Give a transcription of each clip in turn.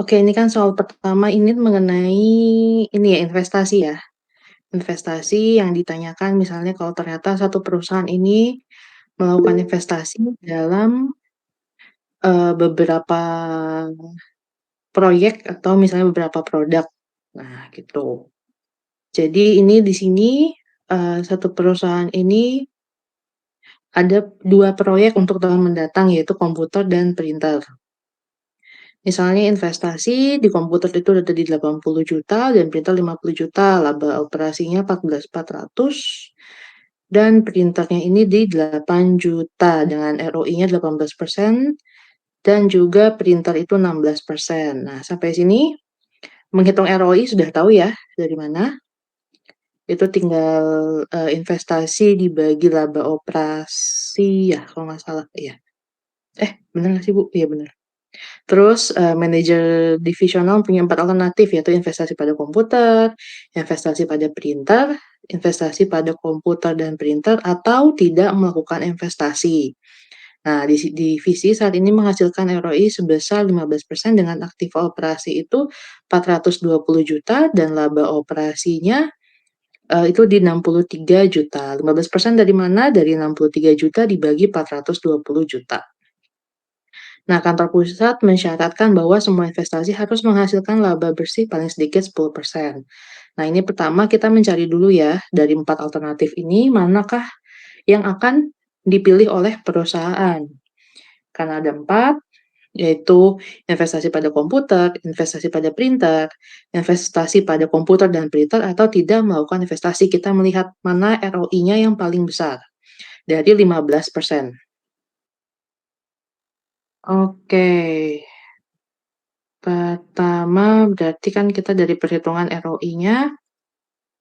Oke, ini kan soal pertama ini mengenai ini ya, investasi ya. Investasi yang ditanyakan misalnya kalau ternyata satu perusahaan ini melakukan investasi dalam, beberapa proyek atau misalnya beberapa produk. Nah, gitu. Jadi ini di sini, satu perusahaan ini ada 2 proyek untuk tahun mendatang, yaitu komputer dan printer. Misalnya investasi di komputer itu ada di 80 juta dan printer 50 juta, laba operasinya 14.400 dan printernya ini di 8 juta dengan ROI-nya 18% dan juga printer itu 16%. Nah, sampai sini menghitung ROI sudah tahu ya dari mana, itu tinggal, investasi dibagi laba operasi ya kalau nggak salah, iya. Bener nggak sih, Bu? Iya bener. Terus, manajer divisional punya 4 alternatif, yaitu investasi pada komputer, investasi pada printer, investasi pada komputer dan printer, atau tidak melakukan investasi. Nah, divisi saat ini menghasilkan ROI sebesar 15% dengan aktiva operasi itu 420 juta dan laba operasinya, itu di 63 juta. 15% dari mana? Dari 63 juta dibagi 420 juta. Nah, kantor pusat mensyaratkan bahwa semua investasi harus menghasilkan laba bersih paling sedikit 10%. Nah, ini pertama kita mencari dulu ya, dari 4 alternatif ini, manakah yang akan dipilih oleh perusahaan. Karena ada 4, yaitu investasi pada komputer, investasi pada printer, investasi pada komputer dan printer, atau tidak melakukan investasi. Kita melihat mana ROI-nya yang paling besar, dari 15%. Oke. Pertama, berarti kan kita dari perhitungan ROI-nya,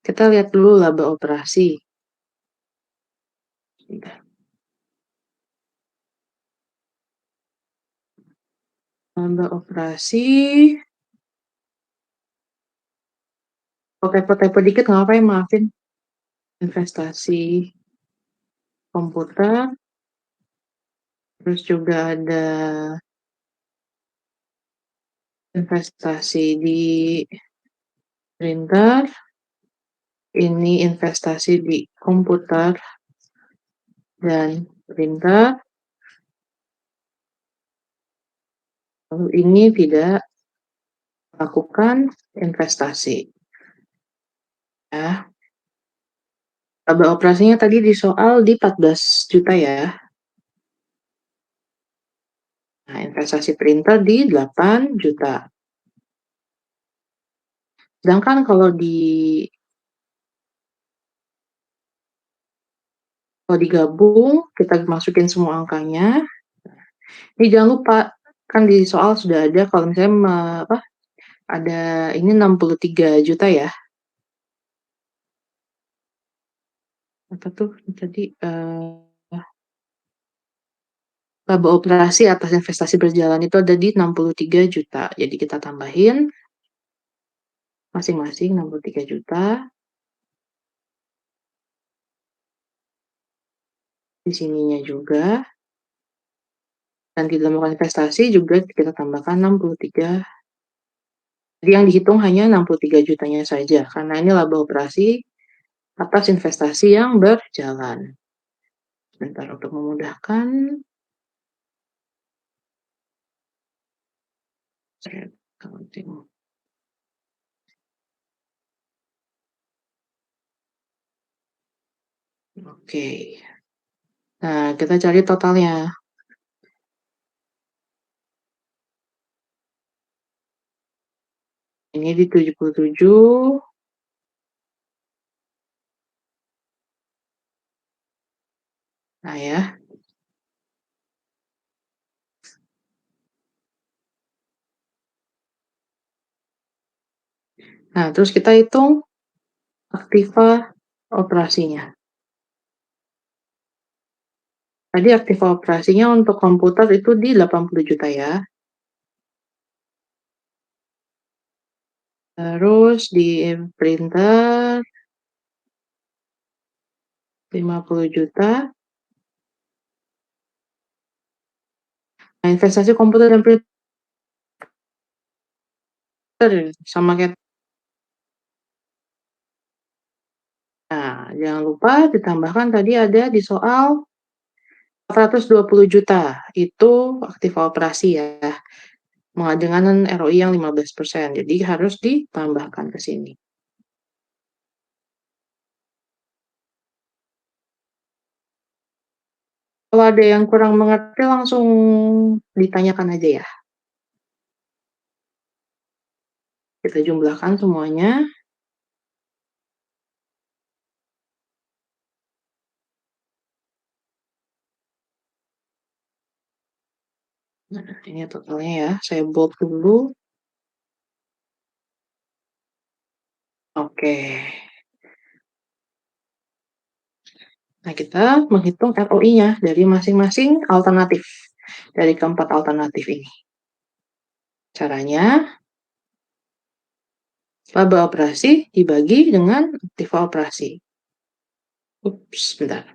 kita lihat dulu laba operasi. Sebentar. Laba operasi, oh typo-typo dikit nggak apa-apa ya, maafin. Investasi komputer, terus juga ada investasi di printer, ini investasi di komputer dan printer, lalu ini tidak melakukan investasi. Ya. Laba operasinya tadi di soal di 14 juta ya. Nah, investasi printer di 8 juta. Sedangkan kalau digabung, kita masukin semua angkanya. Ini jangan lupa, kan di soal sudah ada kalau misalnya ada ini 63 juta ya. Apa tuh tadi, laba operasi atas investasi berjalan itu ada di 63 juta. Jadi kita tambahin masing-masing 63 juta. Di sininya juga. Dan tidak melakukan investasi juga kita tambahkan 63. Jadi yang dihitung hanya 63 jutanya saja, karena ini laba operasi atas investasi yang berjalan. Sebentar untuk memudahkan. Counting. Oke. Nah, kita cari totalnya. Ini di 77. Nah ya. Nah, terus kita hitung aktiva operasinya. Tadi aktiva operasinya untuk komputer itu di 80 juta ya. Terus di printer 50 juta. Nah, investasi komputer dan printer sama kayak nah, jangan lupa ditambahkan tadi ada di soal 420 juta itu aktif operasi ya, dengan ROI yang 15%, jadi harus ditambahkan ke sini. Kalau ada yang kurang mengerti langsung ditanyakan aja ya. Kita jumlahkan semuanya. Nah, ini totalnya ya, saya bold dulu. Oke. Nah, kita menghitung ROI-nya dari masing-masing alternatif, dari keempat alternatif ini. Caranya, laba operasi dibagi dengan aktiva operasi. Ups, bentar.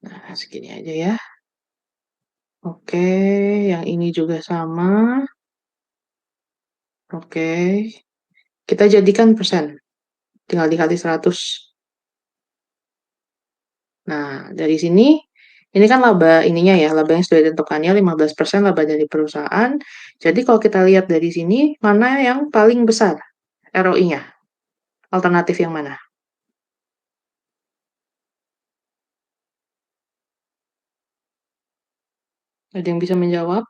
Nah, segini aja ya. Oke, yang ini juga sama. Oke, kita jadikan persen. Tinggal dikali 100. Nah, dari sini, ini kan laba ininya ya, laba yang sudah ditentukannya 15% laba dari perusahaan. Jadi kalau kita lihat dari sini, mana yang paling besar ROI-nya? Alternatif yang mana? Ada yang bisa menjawab?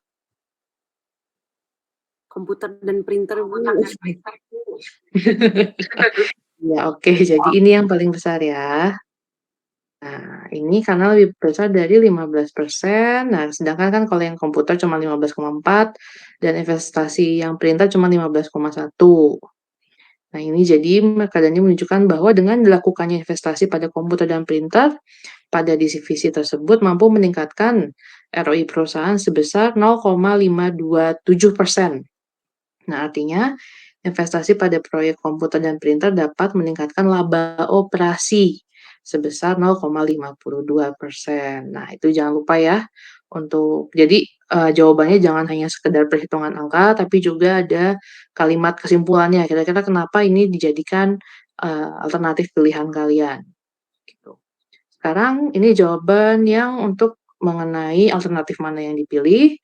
Komputer dan printer, Bu. Ya, oke. Jadi ini yang paling besar ya. Nah, ini karena lebih besar dari 15%. Nah, sedangkan kan kalau yang komputer cuma 15,4 dan investasi yang printer cuma 15,1. Nah, ini jadi makanya menunjukkan bahwa dengan dilakukannya investasi pada komputer dan printer pada divisi tersebut mampu meningkatkan ROI perusahaan sebesar 0,527%. Nah, artinya investasi pada proyek komputer dan printer dapat meningkatkan laba operasi sebesar 0,52%. Nah, itu jangan lupa ya untuk jadi jawabannya jangan hanya sekedar perhitungan angka, tapi juga ada kalimat kesimpulannya. Kira-kira kenapa ini dijadikan alternatif pilihan kalian? Gitu. Sekarang ini jawaban yang untuk mengenai alternatif mana yang dipilih.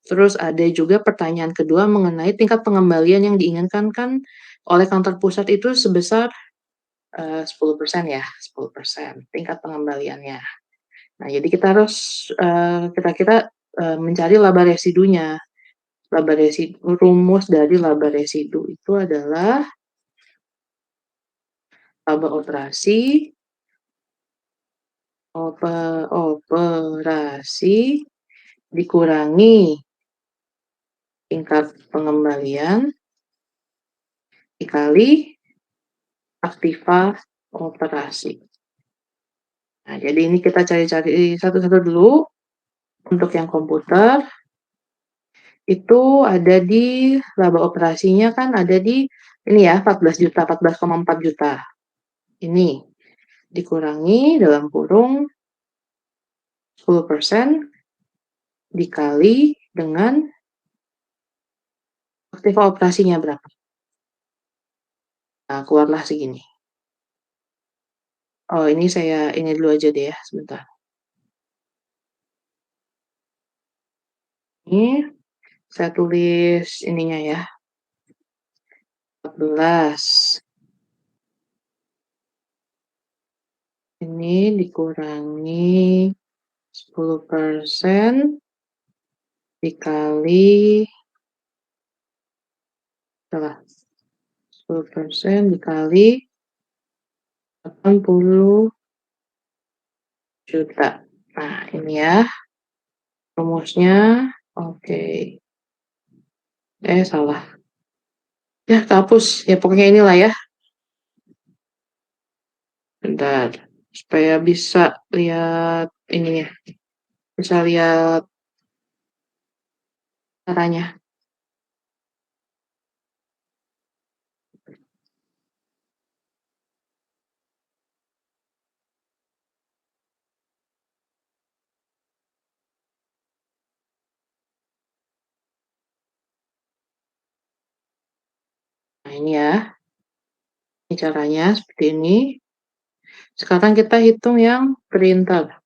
Terus ada juga pertanyaan kedua mengenai tingkat pengembalian yang diinginkan kan oleh kantor pusat itu sebesar 10% ya, 10% tingkat pengembaliannya. Nah, jadi kita harus kira-kira mencari laba residunya. Laba residu, rumus dari laba residu itu adalah laba operasi dikurangi tingkat pengembalian dikali aktiva operasi. Nah, jadi ini kita cari-cari satu-satu dulu. Untuk yang komputer, itu ada di laba operasinya kan ada di ini ya 14 juta, 14,4 juta. Ini dikurangi dalam kurung 10% dikali dengan aktiva operasinya berapa. Nah, keluarlah segini. Oh, ini saya ini dulu aja deh ya, sebentar. Ini saya tulis ininya ya. 14. Ini dikurangi 10% dikali salah 10% dikali 80 juta. Nah, ini ya rumusnya. Oke. Salah. Ya, kehapus. Ya, pokoknya inilah ya. Bentar. Supaya bisa lihat ininya. Bisa lihat caranya. ini ya. Ini caranya seperti ini. Sekarang kita hitung yang printer.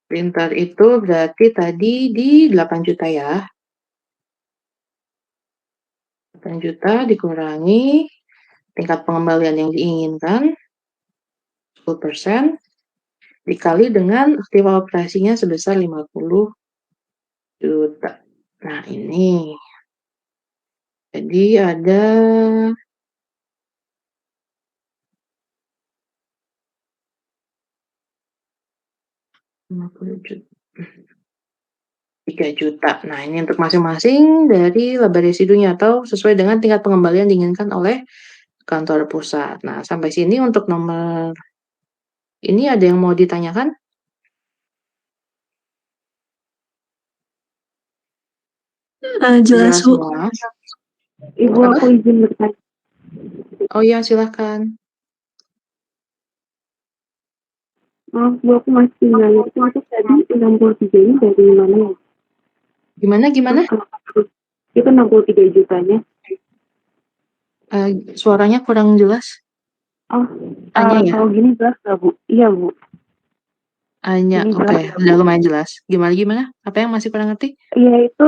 Printer itu berarti tadi di 8 juta ya. 8 juta dikurangi tingkat pengembalian yang diinginkan, 10%, dikali dengan aktiva operasinya sebesar 50 juta. Nah, ini. Jadi ada 50 juta. 3 juta. Nah, ini untuk masing-masing dari laba residunya atau sesuai dengan tingkat pengembalian diinginkan oleh kantor pusat. Nah, sampai sini untuk nomor ini ada yang mau ditanyakan? Jelas, Jelas Bu. semua? Ibu, Apa? aku izin bertanya. Oh iya, silahkan. Maaf, Bu, aku masih nggak ngerti itu tadi 63 ini dari mana ya? Gimana? Itu 63 jutanya. Suaranya kurang jelas. Oh, Hanya ya? kalau gini jelas nggak, Bu? Iya, Bu. Hanya, Ini oke. jelas nggak, Udah Bu? lumayan jelas. Gimana? Apa yang masih kurang ngerti? Iya, itu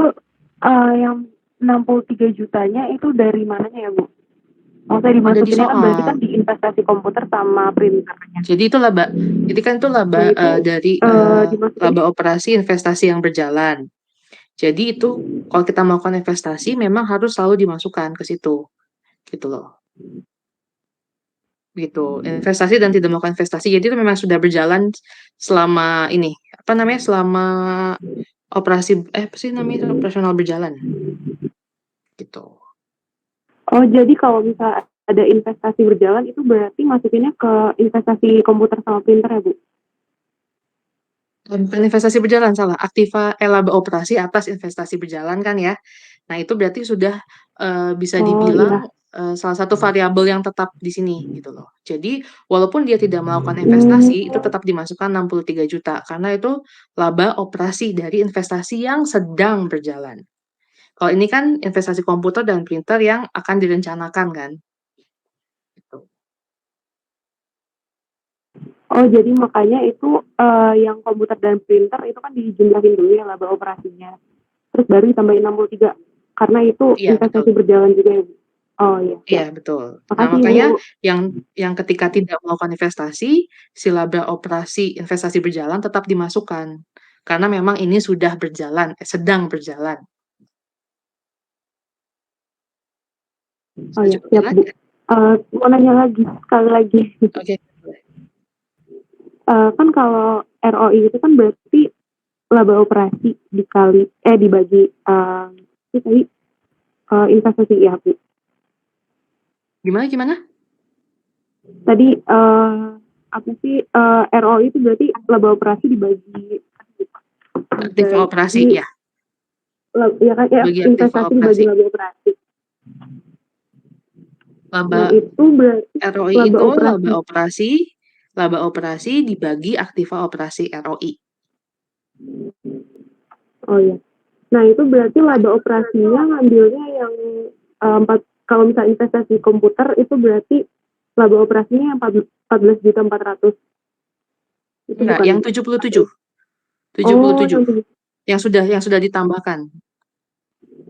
yang 63 jutanya itu dari mananya ya, Bu? Maksudnya Oh, dari dimasukinnya kan berarti kan soal. di investasi komputer sama printernya. Jadi itu laba. Jadi kan itu laba Nah, itu dari dimasukinnya. laba operasi investasi yang berjalan. Jadi itu kalau kita melakukan investasi memang harus selalu dimasukkan ke situ. Gitu loh. Gitu. Investasi dan tidak melakukan investasi. Jadi itu memang sudah berjalan selama ini. Apa namanya? Selama operasi apa sih namanya? Operasional berjalan. Gitu. Oh, jadi kalau misalnya ada investasi berjalan itu berarti masukinnya ke investasi komputer sama printer ya, Bu? Bukan investasi berjalan, salah. Aktiva laba operasi atas investasi berjalan kan ya. Nah, itu berarti sudah bisa Oh, dibilang iya. salah satu variabel yang tetap di sini gitu loh. Jadi, walaupun dia tidak melakukan Hmm, investasi, itu tetap dimasukkan 63 juta karena itu laba operasi dari investasi yang sedang berjalan. Kalau ini kan investasi komputer dan printer yang akan direncanakan kan. Gitu. oh, jadi makanya itu yang komputer dan printer itu kan dijumlahin dulu ya laba operasinya. Terus baru ditambahin 63. Karena itu Iya, betul. investasi berjalan juga ya, Bu? Oh, iya. Iya, Siap. betul. Nah, Makasih, makanya Bu. yang ketika tidak melakukan investasi, si laba operasi investasi berjalan tetap dimasukkan. Karena memang ini sudah berjalan, sedang berjalan. Oh, Setuju iya. Siap, Bu. lagi? Mau nanya lagi, sekali lagi. Oke, boleh. Kan kalau ROI itu kan berarti laba operasi dibagi itu tadi investasi ya, Bu. Gimana? Tadi apa sih ROI itu berarti laba operasi Aktiva operasi, ya. ya kan ya, Bagi aktiva investasi dibagi operasi. laba operasi. Laba Nah, itu berarti ROI laba itu operasi. laba operasi dibagi aktiva operasi ROI. Oh ya. Nah, itu berarti laba operasinya ngambilnya yang kalau misalnya investasi komputer itu berarti laba operasinya yang 14.400. Itu Enggak, bukan. yang 77. Oh, 77. Yang sudah ditambahkan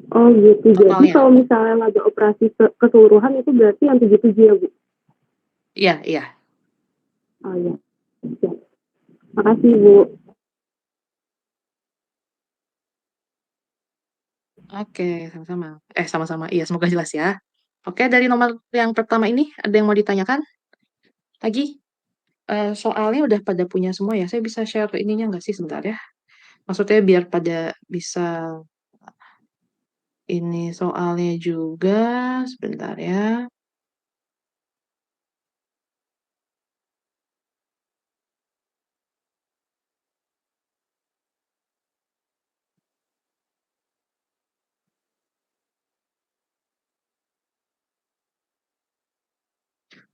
oh gitu. Jadi totalnya. kalau misalnya laba operasi keseluruhan itu berarti yang 77 ya, Bu? Iya. Oh ya. Ya. Makasih, Bu. Oke, sama-sama. Sama-sama. Iya, semoga jelas ya. Oke, dari nomor yang pertama ini ada yang mau ditanyakan lagi? Soalnya udah pada punya semua ya. Saya bisa share ininya nggak sih sebentar ya? Maksudnya biar pada bisa ini soalnya juga sebentar ya.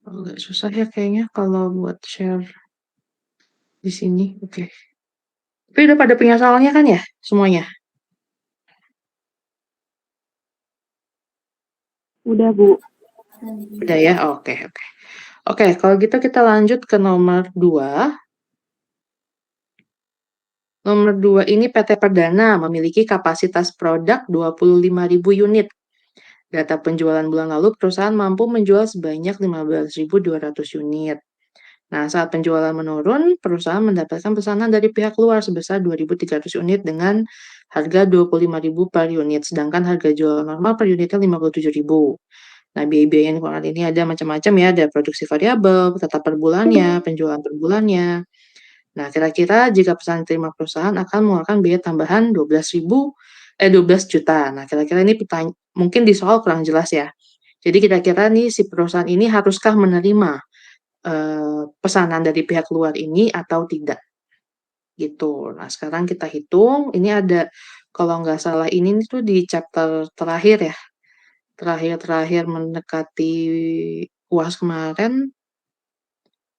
Agak susah ya kayaknya kalau buat share di sini. Oke. Tapi udah pada punya soalnya kan ya semuanya? Udah, Bu. Udah ya? Oke, oke. Oke, kalau gitu kita lanjut ke nomor 2. Nomor 2 ini PT Perdana memiliki kapasitas produk 25.000 unit. Data penjualan bulan lalu perusahaan mampu menjual sebanyak 15.200 unit. Nah, saat penjualan menurun, perusahaan mendapatkan pesanan dari pihak luar sebesar 2.300 unit dengan harga 25.000 per unit, sedangkan harga jual normal per unitnya 57.000. Nah, biaya-biaya yang dikeluarkan ini ada macam-macam ya, ada produksi variabel, tetap per bulannya, penjualan per bulannya. Nah, kira-kira jika pesanan diterima perusahaan akan mengeluarkan biaya tambahan 12 juta. Nah, kira-kira ini mungkin di soal kurang jelas ya. Jadi kira-kira nih si perusahaan ini haruskah menerima pesanan dari pihak luar ini atau tidak, gitu. Nah, sekarang kita hitung, ini ada kalau nggak salah ini tuh di chapter terakhir ya, terakhir-terakhir mendekati UAS kemarin.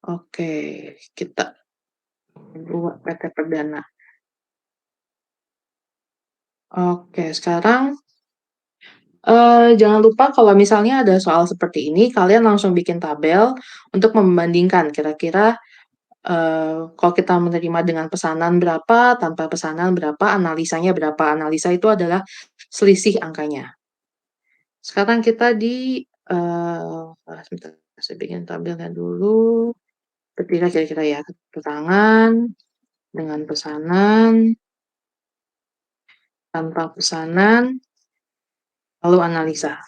Oke, kita buat PT Perdana. Oke, sekarang jangan lupa kalau misalnya ada soal seperti ini, kalian langsung bikin tabel untuk membandingkan kira-kira, kalau kita menerima dengan pesanan berapa, tanpa pesanan berapa, analisanya berapa. Analisa itu adalah selisih angkanya. Sekarang kita sebentar, saya bikin tabelnya dulu. Ketika kira-kira ya, keterangan, dengan pesanan, tanpa pesanan, lalu analisa.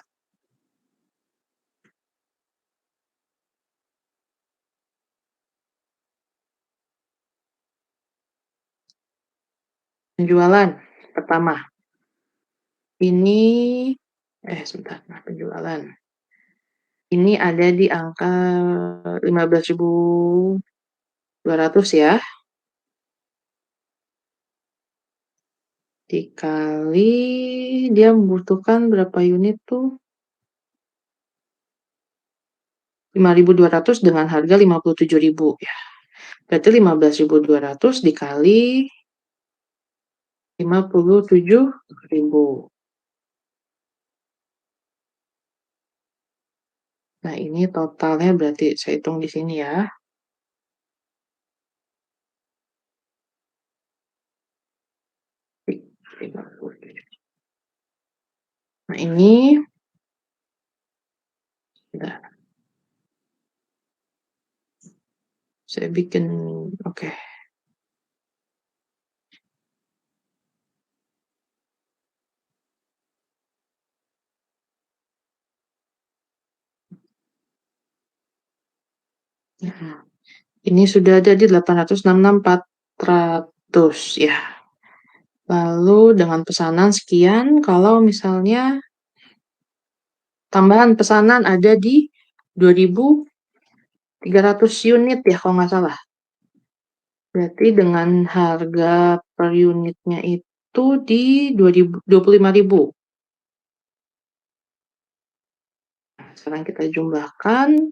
Penjualan pertama, ini sebentar, nah penjualan. Ini ada di angka 15.200 ya. Dikali dia membutuhkan berapa unit tuh? 5.200 dengan harga 57.000 ya. Berarti 15.200 dikali 57.000. Nah, ini totalnya berarti saya hitung di sini ya. Nah, ini bentar. Saya bikin oke. Nah, ini sudah ada di 866.400 ya. Lalu dengan pesanan sekian, kalau misalnya tambahan pesanan ada di 2.300 unit ya kalau nggak salah. Berarti dengan harga per unitnya itu di 25.000. Nah, sekarang kita jumlahkan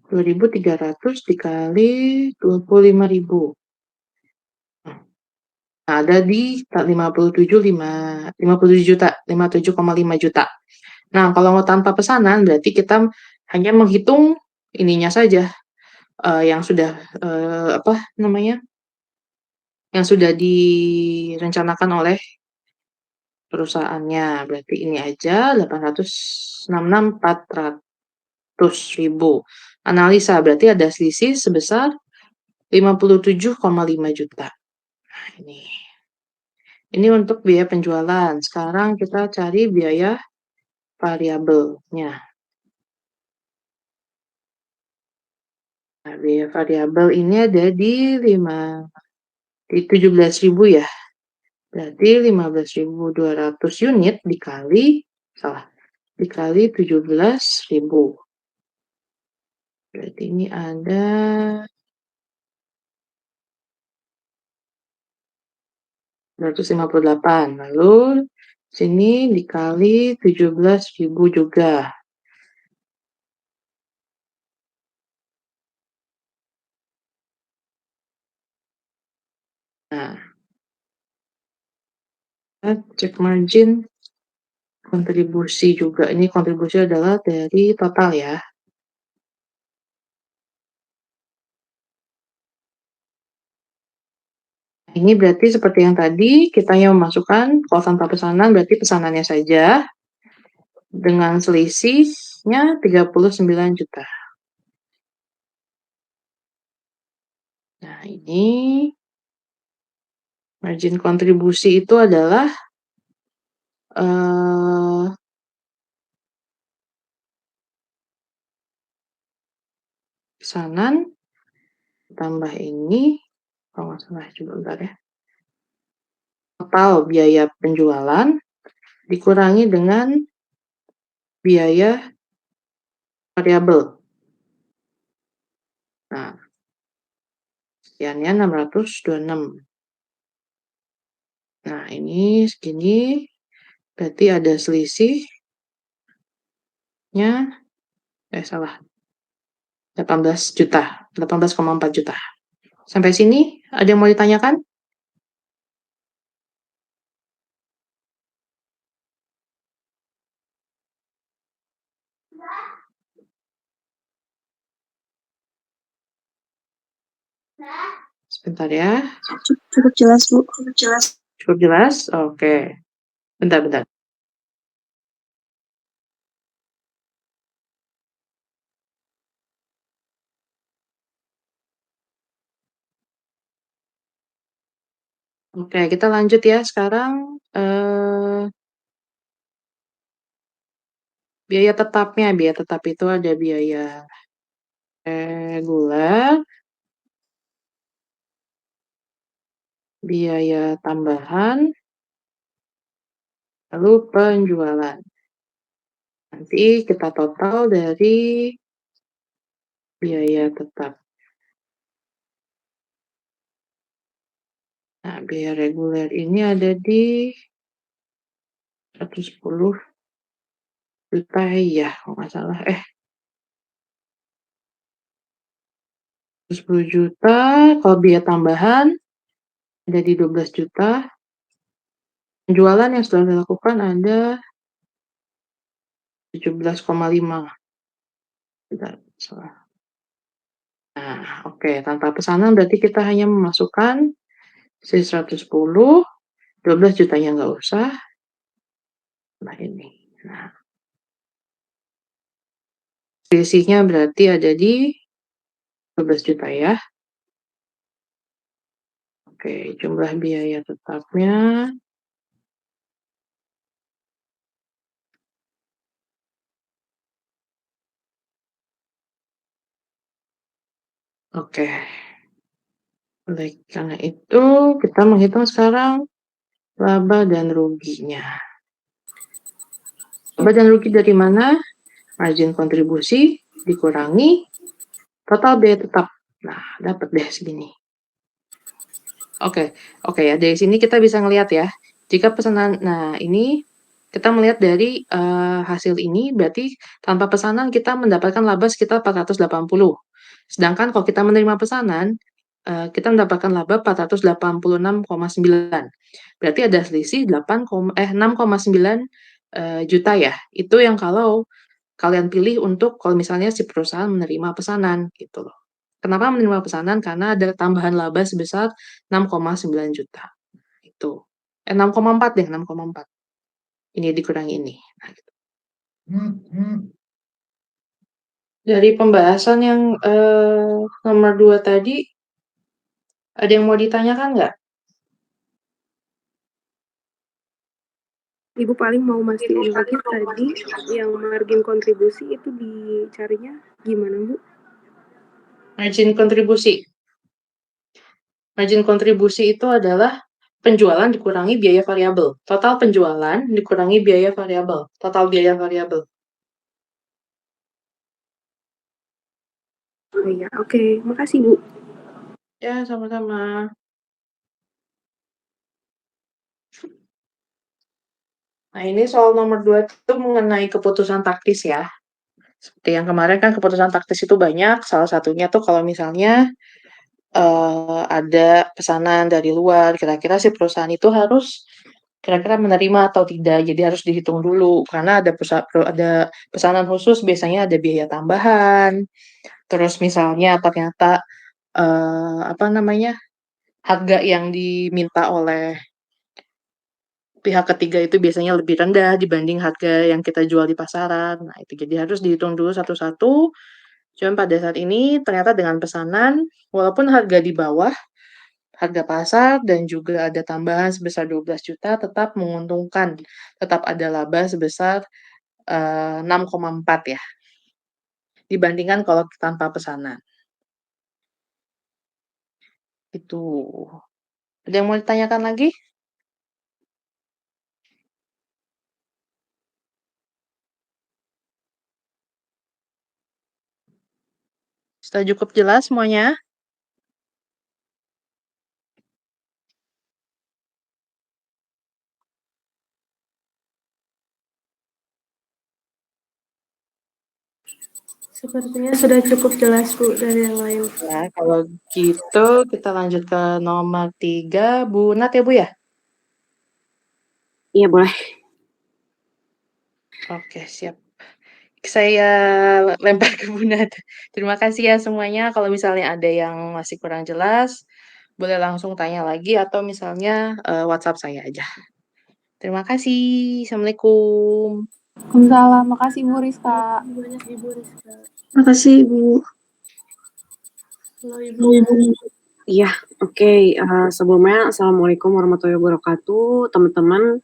2.300 dikali 25.000. Nah, ada di 57 juta, 57,5 juta. Nah, kalau mau tanpa pesanan berarti kita hanya menghitung ininya saja, yang sudah, apa namanya, yang sudah direncanakan oleh perusahaannya. Berarti ini aja 866.400.000. Analisa berarti ada selisih sebesar 57,5 juta. Nah, ini untuk biaya penjualan. Sekarang kita cari biaya variabelnya. Nah, biaya variabel ini ada di 17.000 ya. Berarti 15.200 unit dikali 17.000. Berarti ini ada 258. Lalu sini dikali 17.000 juga. Nah, kita cek margin. Kontribusi juga, ini kontribusi adalah dari total ya. Ini berarti seperti yang tadi, kita yang memasukkan kalau tanpa pesanan berarti pesanannya saja, dengan selisihnya 39 juta. Nah, ini margin kontribusi itu adalah pesanan tambah ini, kalau nggak salah coba bentar ya. Total biaya penjualan dikurangi dengan biaya variabel. Nah, sekiannya 626. Nah, ini segini, berarti ada selisihnya, salah, 18 juta, 18,4 juta. Sampai sini, ada yang mau ditanyakan? Sebentar ya. Cukup jelas, Bu. Cukup jelas? Oke. Bentar. Oke, kita lanjut ya. Sekarang biaya tetapnya. Biaya tetap itu ada biaya reguler, biaya tambahan, lalu penjualan. Nanti kita total dari biaya tetap. Nah, biaya reguler ini ada di 110 juta ya, kalau nggak salah. 110 juta, kalau biaya tambahan ada di 12 juta. Penjualan yang sudah dilakukan ada 17,5. Bentar, salah. Nah, oke. Tanpa pesanan berarti kita hanya memasukkan 110, 12 jutanya nggak usah. Nah, ini. Nah, selisihnya berarti ada di 12 juta ya. Oke, jumlah biaya tetapnya. Oke. Oleh karena itu, kita menghitung sekarang laba dan ruginya. Laba dan rugi dari mana? Margin kontribusi dikurangi total biaya tetap. Nah, dapat deh segini. Oke ya, dari sini kita bisa ngelihat ya, jika pesanan, nah ini kita melihat dari hasil ini, berarti tanpa pesanan kita mendapatkan laba sekitar 480. Sedangkan kalau kita menerima pesanan, kita mendapatkan laba 486,9. Berarti ada selisih 6,9 juta ya. Itu yang kalau kalian pilih untuk kalau misalnya si perusahaan menerima pesanan gitu loh. Kenapa menerima pesanan? Karena ada tambahan laba sebesar 6,9 juta. Itu. 6,4 deh, 6,4. Ini dikurangi ini. Nah, gitu. Dari pembahasan yang nomor 2 tadi, ada yang mau ditanyakan nggak? Ibu paling mau mastiin lagi tadi yang margin kontribusi itu dicarinya gimana, Bu? Margin kontribusi. Margin kontribusi itu adalah penjualan dikurangi biaya variabel. Total penjualan dikurangi biaya variabel. Total biaya variabel. Oh iya, oke. Makasih, Bu. Ya, sama-sama. Nah, ini soal nomor 2 itu mengenai keputusan taktis ya. Seperti yang kemarin kan keputusan taktis itu banyak. Salah satunya tuh kalau misalnya ada pesanan dari luar, kira-kira si perusahaan itu harus kira-kira menerima atau tidak. Jadi harus dihitung dulu karena ada pesanan khusus biasanya ada biaya tambahan. Terus misalnya ternyata harga yang diminta oleh pihak ketiga itu biasanya lebih rendah dibanding harga yang kita jual di pasaran. Nah, itu jadi harus dihitung dulu satu-satu. Cuman pada saat ini ternyata dengan pesanan, walaupun harga di bawah harga pasar dan juga ada tambahan sebesar 12 juta, tetap menguntungkan. Tetap ada laba sebesar 6,4 ya, dibandingkan kalau tanpa pesanan. Itu. Ada yang mau ditanyakan lagi? Sudah cukup jelas semuanya? Sepertinya sudah cukup jelas Bu dari yang lain. Ya, kalau gitu kita lanjut ke nomor 3, Bu Nat ya Bu ya? Iya boleh. Oke, siap. Saya lempar ke Bu Nat. Terima kasih ya semuanya. Kalau misalnya ada yang masih kurang jelas, boleh langsung tanya lagi atau misalnya WhatsApp saya aja. Terima kasih. Assalamualaikum. Waalaikumsalam. Makasih Bu Rizka. Banyak Ibu Rizka. Makasih Ibu. Halo Ibu. Iya, oke. Sebelumnya Assalamualaikum warahmatullahi wabarakatuh. Teman-teman,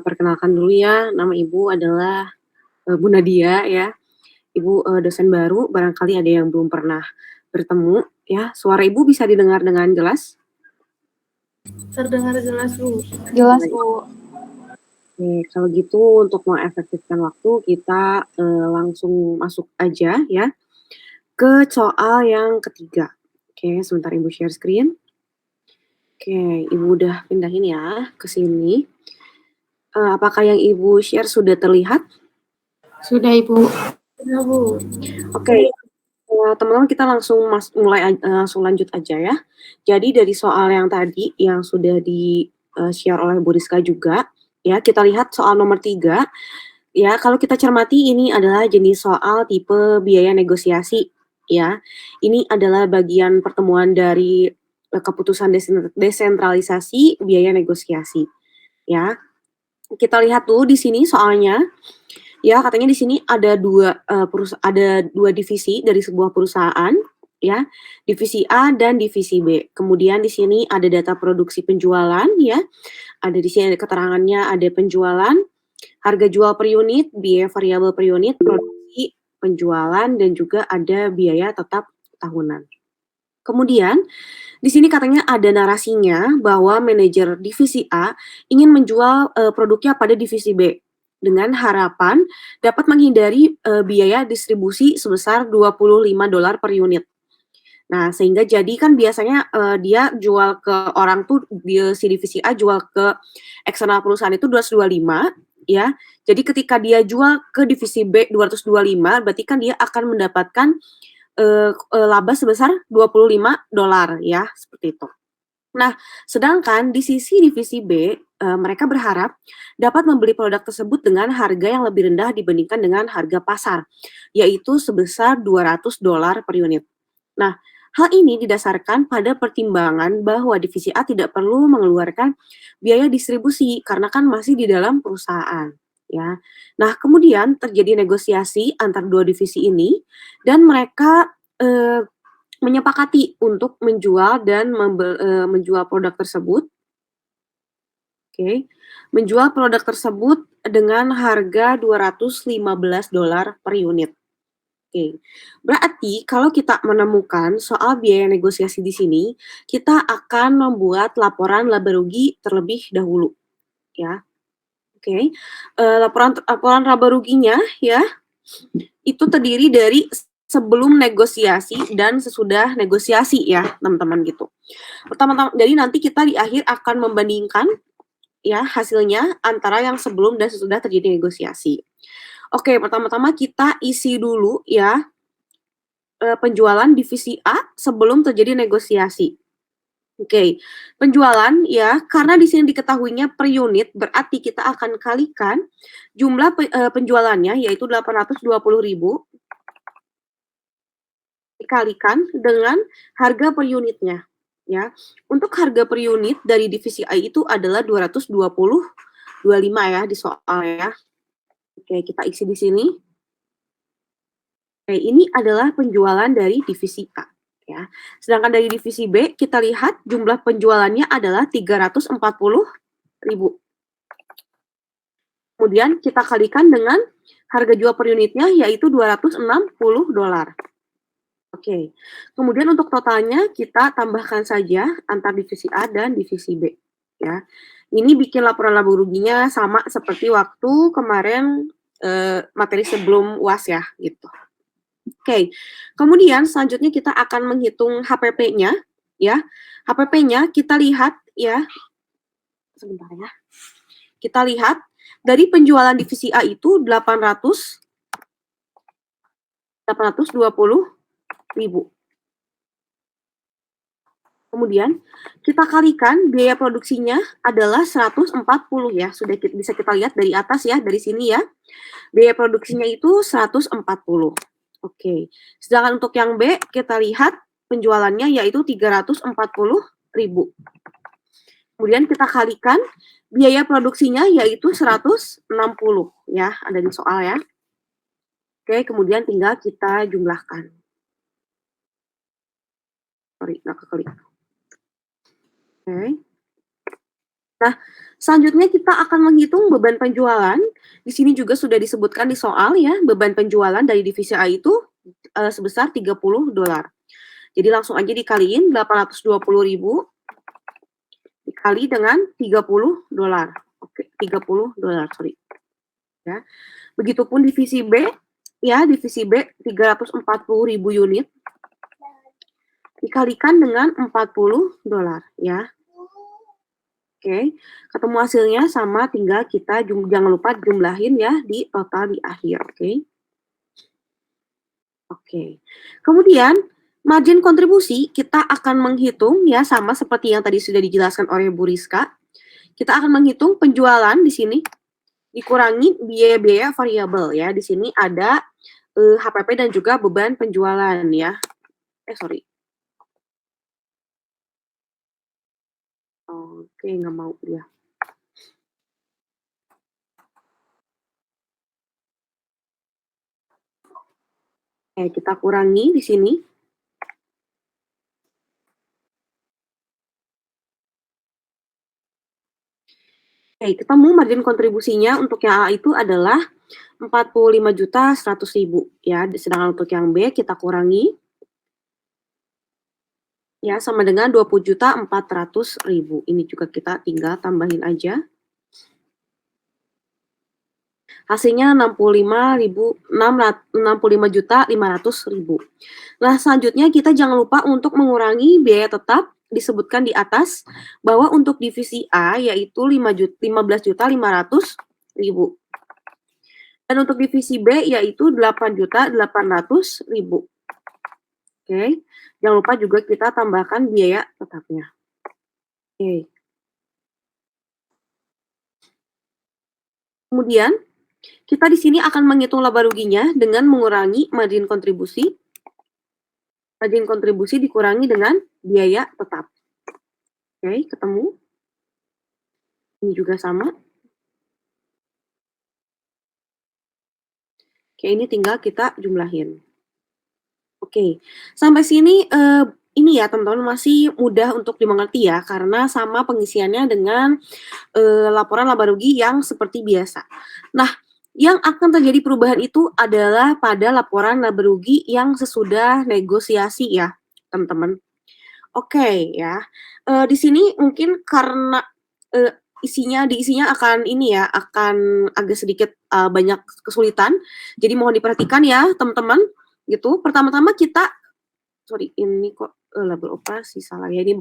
perkenalkan dulu ya, nama Ibu adalah Bu Nadia ya. Ibu dosen baru, barangkali ada yang belum pernah bertemu ya. Suara Ibu bisa didengar dengan jelas? Terdengar jelas Bu. Jelas Bu. Oke, kalau gitu untuk mengefektifkan waktu kita langsung masuk aja ya ke soal yang ketiga. Oke, sebentar Ibu share screen. Oke, Ibu udah pindahin ya ke sini. Apakah yang Ibu share sudah terlihat? Sudah Ibu. Sudah Bu. Oke, teman-teman kita langsung langsung lanjut aja ya. Jadi dari soal yang tadi yang sudah di-share oleh Bu Rizka juga, ya kita lihat soal nomor 3. Ya, kalau kita cermati ini adalah jenis soal tipe biaya negosiasi, ya. Ini adalah bagian pertemuan dari keputusan desentralisasi biaya negosiasi, ya. Kita lihat dulu di sini soalnya. Ya, katanya di sini ada dua divisi dari sebuah perusahaan, ya. Divisi A dan divisi B. Kemudian di sini ada data produksi penjualan, ya. Ada di sini ada keterangannya, ada penjualan, harga jual per unit, biaya variabel per unit, produksi, penjualan, dan juga ada biaya tetap tahunan. Kemudian di sini katanya ada narasinya bahwa manajer divisi A ingin menjual produknya pada divisi B dengan harapan dapat menghindari biaya distribusi sebesar $25 per unit. Nah, sehingga jadi kan biasanya dia jual ke orang tuh si divisi A jual ke eksternal perusahaan itu 225 ya. Jadi ketika dia jual ke divisi B 225 berarti kan dia akan mendapatkan laba sebesar $25 ya, seperti itu. Nah, sedangkan di sisi divisi B, mereka berharap dapat membeli produk tersebut dengan harga yang lebih rendah dibandingkan dengan harga pasar, yaitu sebesar $200 per unit. Nah, hal ini didasarkan pada pertimbangan bahwa divisi A tidak perlu mengeluarkan biaya distribusi karena kan masih di dalam perusahaan, ya. Nah, kemudian terjadi negosiasi antar dua divisi ini dan mereka menyepakati untuk menjual dan menjual produk tersebut. Oke, menjual produk tersebut dengan harga $215 per unit. Oke, berarti kalau kita menemukan soal biaya negosiasi di sini, kita akan membuat laporan laba rugi terlebih dahulu, ya. Oke, laporan laba ruginya ya, itu terdiri dari sebelum negosiasi dan sesudah negosiasi ya, teman-teman gitu. Pertama-tama, jadi nanti kita di akhir akan membandingkan ya hasilnya antara yang sebelum dan sesudah terjadi negosiasi. Oke, pertama-tama kita isi dulu ya penjualan divisi A sebelum terjadi negosiasi. Oke, penjualan ya, karena di sini diketahuinya per unit, berarti kita akan kalikan jumlah penjualannya yaitu 820.000 dikalikan dengan harga per unitnya ya. Untuk harga per unit dari divisi A itu adalah 220,25 ya di soal ya. Oke, kita isi di sini. Oke, ini adalah penjualan dari divisi A ya. Sedangkan dari divisi B kita lihat jumlah penjualannya adalah 340.000. Kemudian kita kalikan dengan harga jual per unitnya yaitu $260. Oke. Kemudian untuk totalnya kita tambahkan saja antar divisi A dan divisi B ya. Ini bikin laporan laba ruginya sama seperti waktu kemarin materi sebelum UAS ya gitu. Oke, kemudian selanjutnya kita akan menghitung HPP-nya ya. HPP-nya kita lihat ya, sebentar ya. Kita lihat dari penjualan divisi A itu 820.000. Kemudian kita kalikan biaya produksinya adalah 140 ya. Sudah bisa kita lihat dari atas ya, dari sini ya. Biaya produksinya itu 140. Oke, sedangkan untuk yang B kita lihat penjualannya yaitu 340.000. Kemudian kita kalikan biaya produksinya yaitu 160 ya, ada di soal ya. Oke, kemudian tinggal kita jumlahkan. Sorry, nggak keklik. Oke. Nah, selanjutnya kita akan menghitung beban penjualan. Di sini juga sudah disebutkan di soal ya, beban penjualan dari divisi A itu sebesar $30. Jadi langsung aja dikaliin 820.000 dikali dengan $30. Oke, $30, sorry. Ya. Begitupun divisi B, ya, divisi B 340.000 unit dikalikan dengan $40 ya. Oke, ketemu hasilnya sama, tinggal kita jangan lupa jumlahin ya di total di akhir, oke? Oke, kemudian margin kontribusi kita akan menghitung ya sama seperti yang tadi sudah dijelaskan oleh Bu Rizka. Kita akan menghitung penjualan di sini dikurangi biaya-biaya variabel ya. Di sini ada HPP dan juga beban penjualan ya. Sorry. Oke, nggak mau dia. Oke, kita kurangi di sini. Oke, ketemu margin kontribusinya untuk yang A itu adalah 45.100.000 ya. Sedangkan untuk yang B kita kurangi ya sama dengan 20.400.000. Ini juga kita tinggal tambahin aja. Hasilnya 65.500.000. Nah, selanjutnya kita jangan lupa untuk mengurangi biaya tetap disebutkan di atas bahwa untuk divisi A yaitu 15.500.000. Dan untuk divisi B yaitu 8.800.000. Oke. Jangan lupa juga kita tambahkan biaya tetapnya. Oke. Kemudian kita di sini akan menghitung laba ruginya dengan mengurangi margin kontribusi. Margin kontribusi dikurangi dengan biaya tetap. Oke, ketemu. Ini juga sama. Oke, ini tinggal kita jumlahin. Oke, sampai sini ini ya teman-teman masih mudah untuk dimengerti ya karena sama pengisiannya dengan laporan laba rugi yang seperti biasa. Nah, yang akan terjadi perubahan itu adalah pada laporan laba rugi yang sesudah negosiasi ya, teman-teman. Oke ya, di sini mungkin karena diisinya akan ini ya, akan agak sedikit banyak kesulitan. Jadi mohon diperhatikan ya teman-teman, gitu. Pertama-tama kita, sorry ini kok label operasi salah ya, ini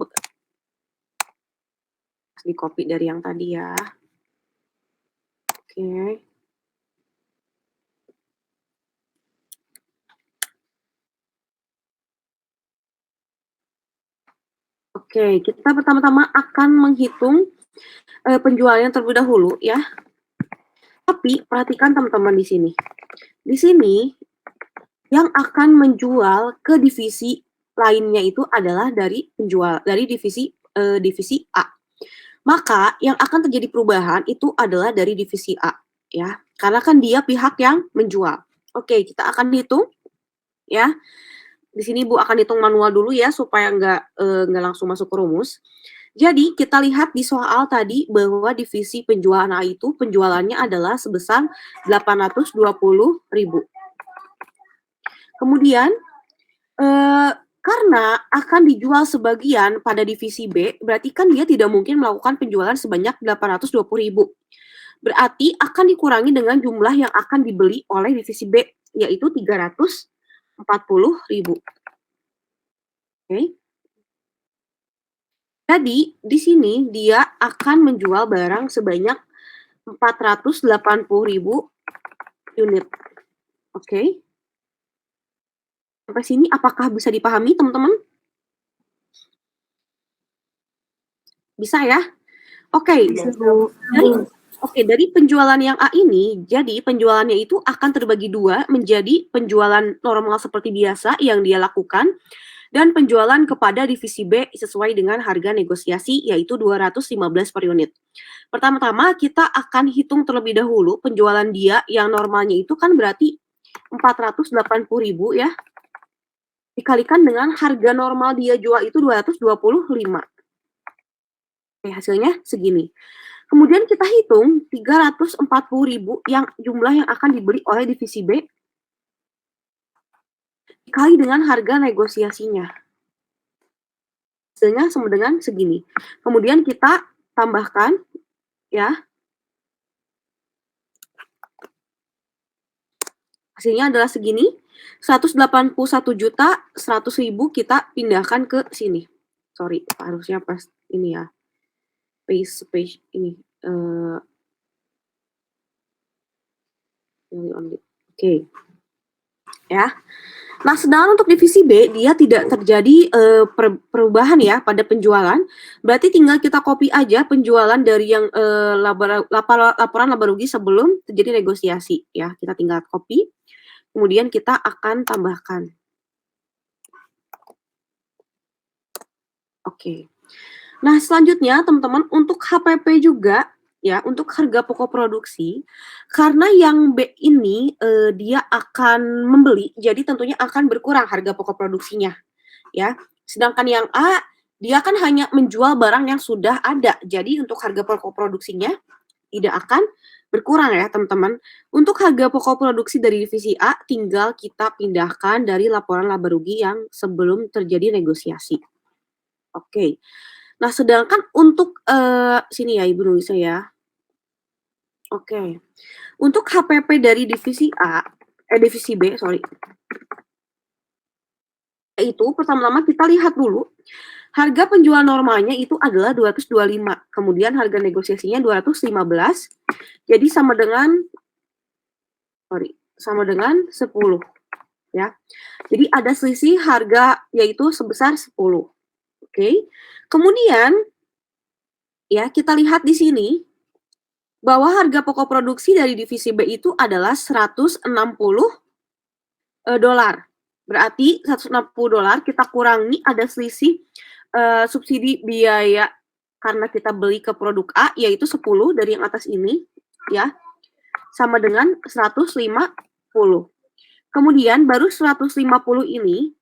di copy dari yang tadi ya. Oke. Oke, kita pertama-tama akan menghitung penjualannya terlebih dahulu ya. Tapi perhatikan teman-teman di sini. Di sini yang akan menjual ke divisi lainnya itu adalah dari divisi A. Maka yang akan terjadi perubahan itu adalah dari divisi A ya. Karena kan dia pihak yang menjual. Oke, kita akan hitung ya. Di sini Ibu akan hitung manual dulu ya supaya nggak langsung masuk ke rumus. Jadi kita lihat di soal tadi bahwa divisi penjualan A itu penjualannya adalah sebesar 820.000. Kemudian karena akan dijual sebagian pada divisi B, berarti kan dia tidak mungkin melakukan penjualan sebanyak 820.000. Berarti akan dikurangi dengan jumlah yang akan dibeli oleh divisi B, yaitu 340.000. Oke. Jadi, di sini dia akan menjual barang sebanyak 480.000 unit. Oke. Sampai sini apakah bisa dipahami, teman-teman? Bisa ya? Oke. Dari penjualan yang A ini, jadi penjualannya itu akan terbagi dua menjadi penjualan normal seperti biasa yang dia lakukan dan penjualan kepada divisi B sesuai dengan harga negosiasi yaitu 215 per unit. Pertama-tama kita akan hitung terlebih dahulu penjualan dia yang normalnya itu kan berarti 480.000 ya. Dikalikan dengan harga normal dia jual itu 225. Oke, hasilnya segini. Kemudian kita hitung 340.000 yang jumlah yang akan dibeli oleh divisi B dikali dengan harga negosiasinya. Hasilnya sama dengan segini. Kemudian kita tambahkan ya. Hasilnya adalah segini. 181.100.000 kita pindahkan ke sini. Sorry, harusnya pas ini ya. Space ini. Oke. Ya. Nah, sedangkan untuk divisi B, dia tidak terjadi perubahan ya pada penjualan. Berarti tinggal kita copy aja penjualan dari yang laporan laba rugi sebelum terjadi negosiasi ya. Kita tinggal copy. Kemudian kita akan tambahkan. Oke. Nah, selanjutnya teman-teman untuk HPP juga ya, untuk harga pokok produksi, karena yang B ini dia akan membeli, jadi tentunya akan berkurang harga pokok produksinya ya. Sedangkan yang A dia kan hanya menjual barang yang sudah ada. Jadi untuk harga pokok produksinya tidak akan berkurang ya, teman-teman. Untuk harga pokok produksi dari divisi A tinggal kita pindahkan dari laporan laba rugi yang sebelum terjadi negosiasi. Oke. Nah, sedangkan untuk sini ya Ibu nulisnya ya. Oke. Untuk HPP dari divisi divisi B, sorry. Itu pertama-tama kita lihat dulu harga penjual normalnya itu adalah 225. Kemudian harga negosiasinya 215. Jadi sama dengan 10 ya. Jadi ada selisih harga yaitu sebesar 10. Oke. Kemudian ya kita lihat di sini bahwa harga pokok produksi dari divisi B itu adalah 160 dolar. Berarti 160 dolar kita kurangi ada selisih subsidi biaya karena kita beli ke produk A yaitu 10 dari yang atas ini ya. Sama dengan 150. Kemudian baru 150 ini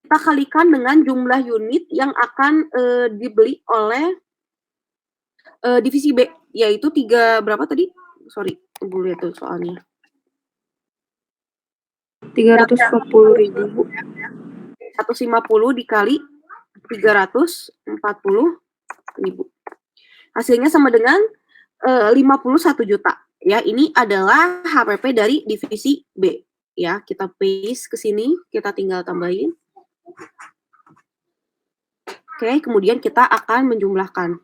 kita kalikan dengan jumlah unit yang akan dibeli oleh divisi B, yaitu berapa tadi? Sorry, Ibu lihat tuh soalnya. 340.000. 150 dikali 340.000. Hasilnya sama dengan 51 juta. Ya, ini adalah HPP dari divisi B. Ya, kita paste ke sini, kita tinggal tambahin. Oke, kemudian kita akan menjumlahkan.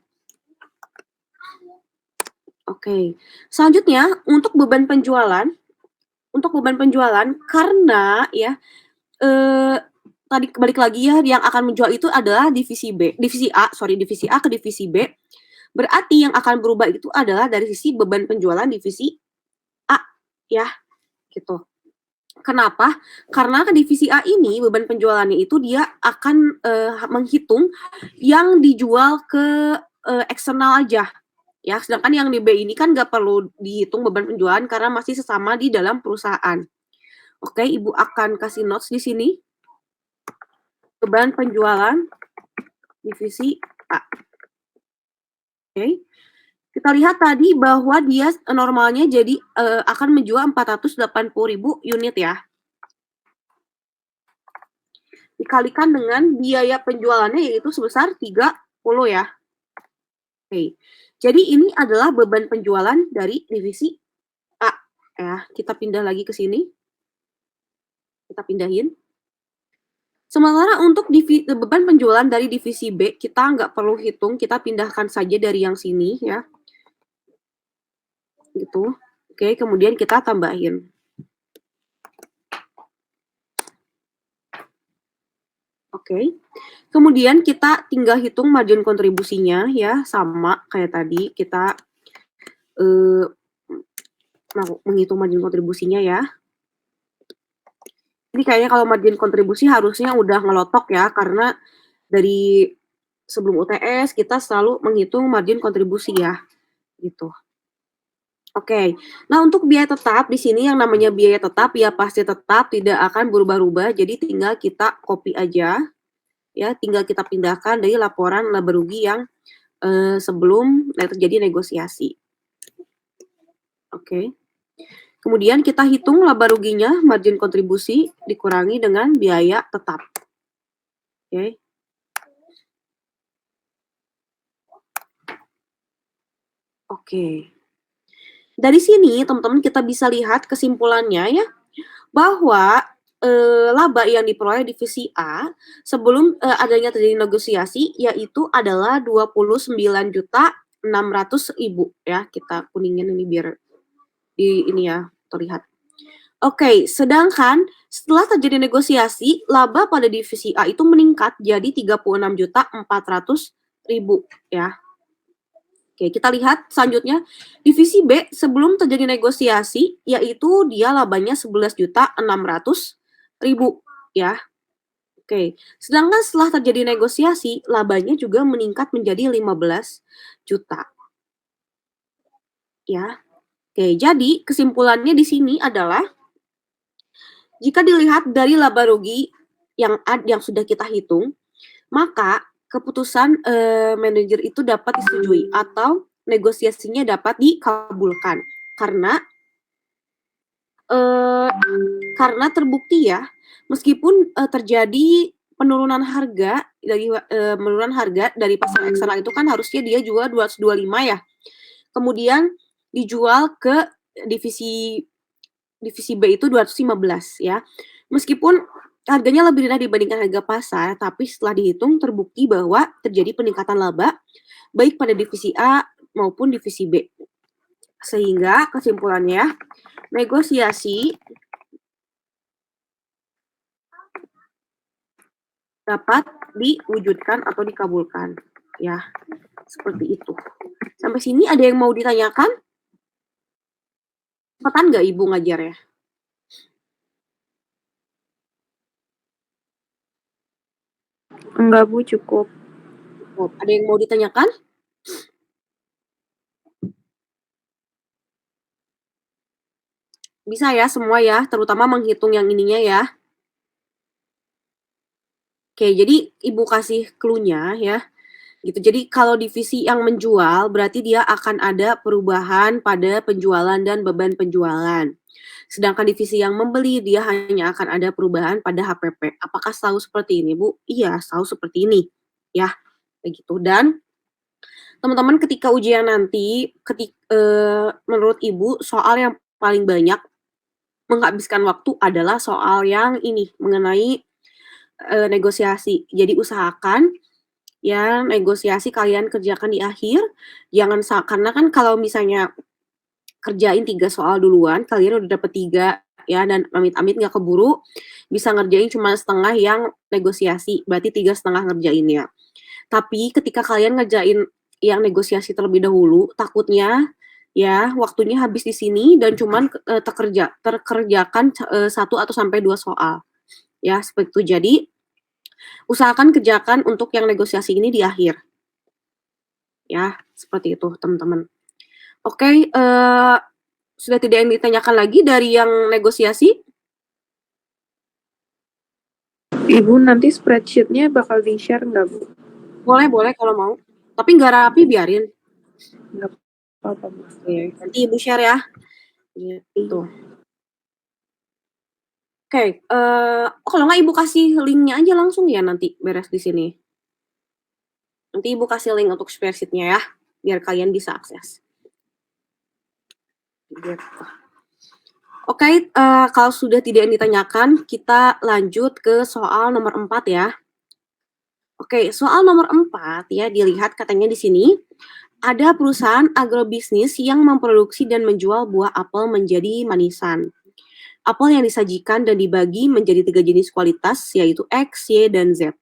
Oke. Selanjutnya untuk beban penjualan karena ya tadi balik lagi ya, yang akan menjual itu adalah divisi A ke divisi B. Berarti yang akan berubah itu adalah dari sisi beban penjualan divisi A, ya, gitu. Kenapa? Karena ke divisi A ini beban penjualannya itu dia akan menghitung yang dijual ke eksternal aja, ya. Sedangkan yang di B ini kan nggak perlu dihitung beban penjualan karena masih sesama di dalam perusahaan. Oke, Ibu akan kasih notes di sini. Beban penjualan divisi A. Oke. Kita lihat tadi bahwa dia normalnya jadi akan menjual 480.000 unit ya. Dikalikan dengan biaya penjualannya yaitu sebesar 30 ya. Oke. Jadi ini adalah beban penjualan dari divisi A ya. Kita pindah lagi ke sini. Kita pindahin. Sementara untuk beban penjualan dari divisi B, kita nggak perlu hitung, kita pindahkan saja dari yang sini ya. Gitu. Oke, kemudian kita tambahin. Oke. Kemudian kita tinggal hitung margin kontribusinya ya, sama kayak tadi kita menghitung margin kontribusinya ya. Ini kayaknya kalau margin kontribusi harusnya udah ngelotok ya, karena dari sebelum UTS kita selalu menghitung margin kontribusi ya, gitu. Oke, nah untuk biaya tetap di sini yang namanya biaya tetap ya pasti tetap tidak akan berubah-ubah, jadi tinggal kita copy aja, ya tinggal kita pindahkan dari laporan laba rugi yang sebelum terjadi negosiasi. Oke. Kemudian kita hitung laba ruginya, margin kontribusi dikurangi dengan biaya tetap. Oke. Oke. Dari sini teman-teman kita bisa lihat kesimpulannya ya, bahwa laba yang diperoleh divisi A sebelum adanya terjadi negosiasi yaitu adalah 29.600.000 ya. Kita kuningin ini biar ini ya terlihat. Oke, sedangkan setelah terjadi negosiasi, laba pada divisi A itu meningkat jadi 36.400.000 ya. Oke, kita lihat selanjutnya divisi B sebelum terjadi negosiasi yaitu dia labanya 11.600.000 ya. Oke, sedangkan setelah terjadi negosiasi labanya juga meningkat menjadi 15 juta. Ya. Oke, jadi kesimpulannya di sini adalah jika dilihat dari laba rugi yang sudah kita hitung, maka keputusan manajer itu dapat disetujui atau negosiasinya dapat dikabulkan karena terbukti ya, meskipun terjadi penurunan harga dari pasar eksternal itu kan harusnya dia jual 225 ya. Kemudian dijual ke divisi B itu 215 ya. Meskipun harganya lebih rendah dibandingkan harga pasar, tapi setelah dihitung terbukti bahwa terjadi peningkatan laba baik pada divisi A maupun divisi B. Sehingga kesimpulannya negosiasi dapat diwujudkan atau dikabulkan ya. Seperti itu. Sampai sini ada yang mau ditanyakan? Cepetan nggak Ibu ngajar ya? Enggak, Bu, cukup. Ada yang mau ditanyakan? Bisa ya semua ya, terutama menghitung yang ininya ya. Oke, jadi Ibu kasih clue-nya ya. Gitu. Jadi kalau divisi yang menjual berarti dia akan ada perubahan pada penjualan dan beban penjualan. Sedangkan divisi yang membeli dia hanya akan ada perubahan pada HPP. Apakah selalu seperti ini, Bu? Iya, selalu seperti ini. Ya, begitu. Dan teman-teman ketika ujian nanti, menurut Ibu soal yang paling banyak menghabiskan waktu adalah soal yang ini mengenai negosiasi. Jadi usahakan ya negosiasi kalian kerjakan di akhir, karena kan kalau misalnya kerjain 3 soal duluan, kalian udah dapet 3 ya, dan amit-amit nggak keburu, bisa ngerjain cuma setengah yang negosiasi, berarti 3,5 ngerjainnya. Tapi ketika kalian ngerjain yang negosiasi terlebih dahulu, takutnya ya waktunya habis di sini dan cuman, terkerjakan 1 atau sampai 2 soal, ya seperti itu. Jadi, usahakan kerjakan untuk yang negosiasi ini di akhir. Ya, seperti itu teman-teman. Oke, sudah tidak yang ditanyakan lagi dari yang negosiasi? Ibu nanti spreadsheet-nya bakal di-share nggak, Bu? Boleh kalau mau, tapi nggak rapi biarin. Nggak apa-apa, Bu. Oke, nanti Ibu share ya. Gitu. Oke, kalau nggak Ibu kasih link-nya aja langsung ya nanti beres di sini. Nanti Ibu kasih link untuk spreadsheet-nya ya, biar kalian bisa akses. Gitu. Oke, kalau sudah tidak ditanyakan, kita lanjut ke soal nomor 4 ya. Oke, soal nomor 4 ya, dilihat katanya di sini, ada perusahaan agrobisnis yang memproduksi dan menjual buah apel menjadi manisan. Apel yang disajikan dan dibagi menjadi 3 jenis kualitas, yaitu X, Y, dan Z.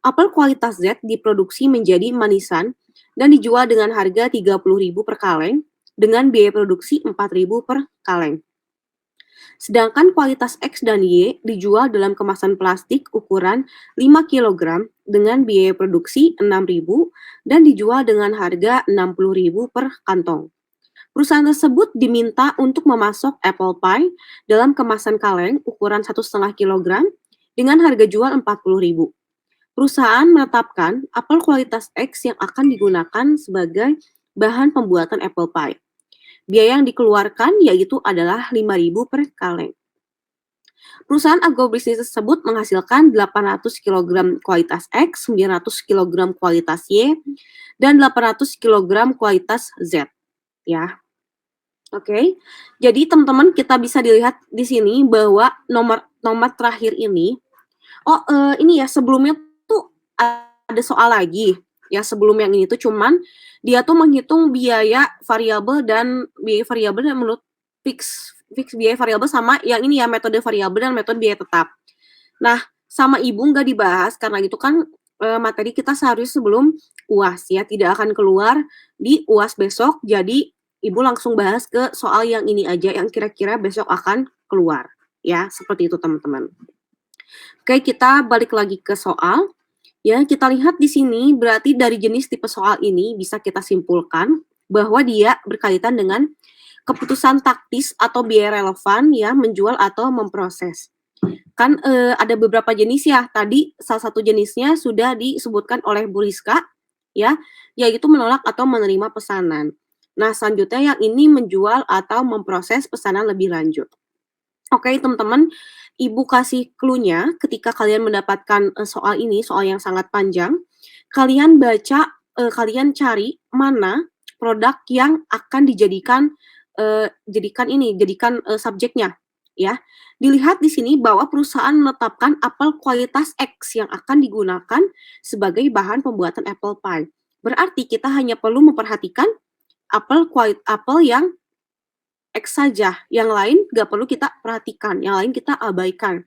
Apel kualitas Z diproduksi menjadi manisan dan dijual dengan harga Rp30.000 per kaleng dengan biaya produksi Rp4.000 per kaleng. Sedangkan kualitas X dan Y dijual dalam kemasan plastik ukuran 5 kg dengan biaya produksi Rp6.000 dan dijual dengan harga Rp60.000 per kantong. Perusahaan tersebut diminta untuk memasok apple pie dalam kemasan kaleng ukuran 1,5 kg dengan harga jual Rp40.000. Perusahaan menetapkan apel kualitas X yang akan digunakan sebagai bahan pembuatan apple pie. Biaya yang dikeluarkan yaitu adalah Rp5.000 per kaleng. Perusahaan agrobisnis tersebut menghasilkan 800 kg kualitas X, 900 kg kualitas Y, dan 800 kg kualitas Z. Ya. Oke. Jadi teman-teman kita bisa dilihat di sini bahwa nomor terakhir ini, ini ya sebelumnya tuh ada soal lagi ya sebelum yang ini tuh cuman dia tuh menghitung biaya variabel dan menurut fix biaya variabel sama yang ini ya metode variabel dan metode biaya tetap. Nah, sama Ibu nggak dibahas karena itu kan materi kita seharusnya sebelum UAS ya, tidak akan keluar di UAS besok. Jadi Ibu langsung bahas ke soal yang ini aja yang kira-kira besok akan keluar ya, seperti itu teman-teman. Oke, kita balik lagi ke soal. Ya, kita lihat di sini berarti dari jenis tipe soal ini bisa kita simpulkan bahwa dia berkaitan dengan keputusan taktis atau biaya relevan ya menjual atau memproses. Kan ada beberapa jenis ya. Tadi salah satu jenisnya sudah disebutkan oleh Bu Rizka ya, yaitu menolak atau menerima pesanan. Nah, selanjutnya yang ini menjual atau memproses pesanan lebih lanjut. Oke, teman-teman, Ibu kasih clue-nya ketika kalian mendapatkan soal ini, soal yang sangat panjang, kalian baca, kalian cari mana produk yang akan dijadikan subjeknya, ya. Dilihat di sini bahwa perusahaan menetapkan apel kualitas X yang akan digunakan sebagai bahan pembuatan apple pie. Berarti kita hanya perlu memperhatikan apel yang X saja, yang lain nggak perlu kita perhatikan, yang lain kita abaikan.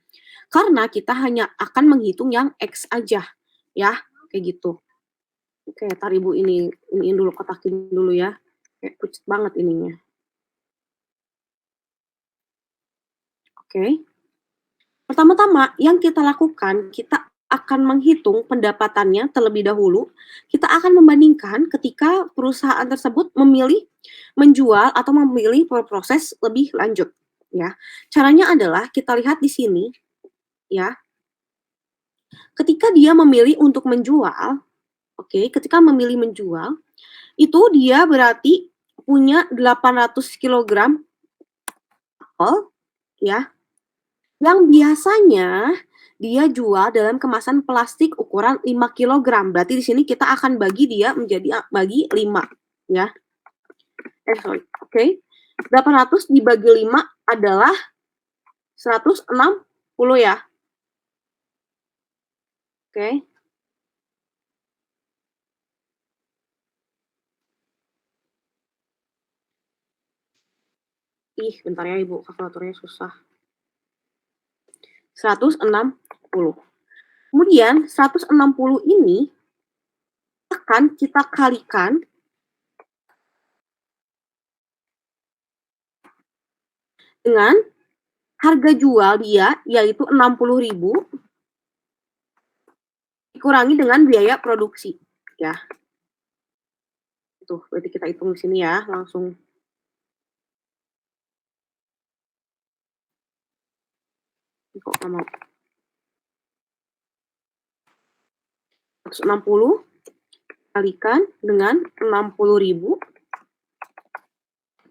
Karena kita hanya akan menghitung yang X aja, ya, kayak gitu. Oke, entar Ibu iniin dulu, kotakin dulu ya. Kayak pucet banget ininya. Oke. Pertama-tama yang kita lakukan, kita akan menghitung pendapatannya terlebih dahulu. Kita akan membandingkan ketika perusahaan tersebut memilih menjual atau memilih proses lebih lanjut, ya. Caranya adalah kita lihat di sini, ya. Ketika dia memilih untuk menjual, oke, ketika memilih menjual, itu dia berarti punya 800 kg apel, ya. Yang biasanya dia jual dalam kemasan plastik ukuran 5 kg. Berarti di sini kita akan bagi dia menjadi bagi 5 ya. Oke. 800 dibagi 5 adalah 160 ya. Oke. Bentar ya Ibu, kalkulatornya susah. 160. Kemudian 160 ini akan kita kalikan dengan harga jual dia yaitu 60.000 dikurangi dengan biaya produksi ya. Tuh, berarti kita hitung di sini ya, langsung. Kok nggak mau? 160 kalikan dengan 60.000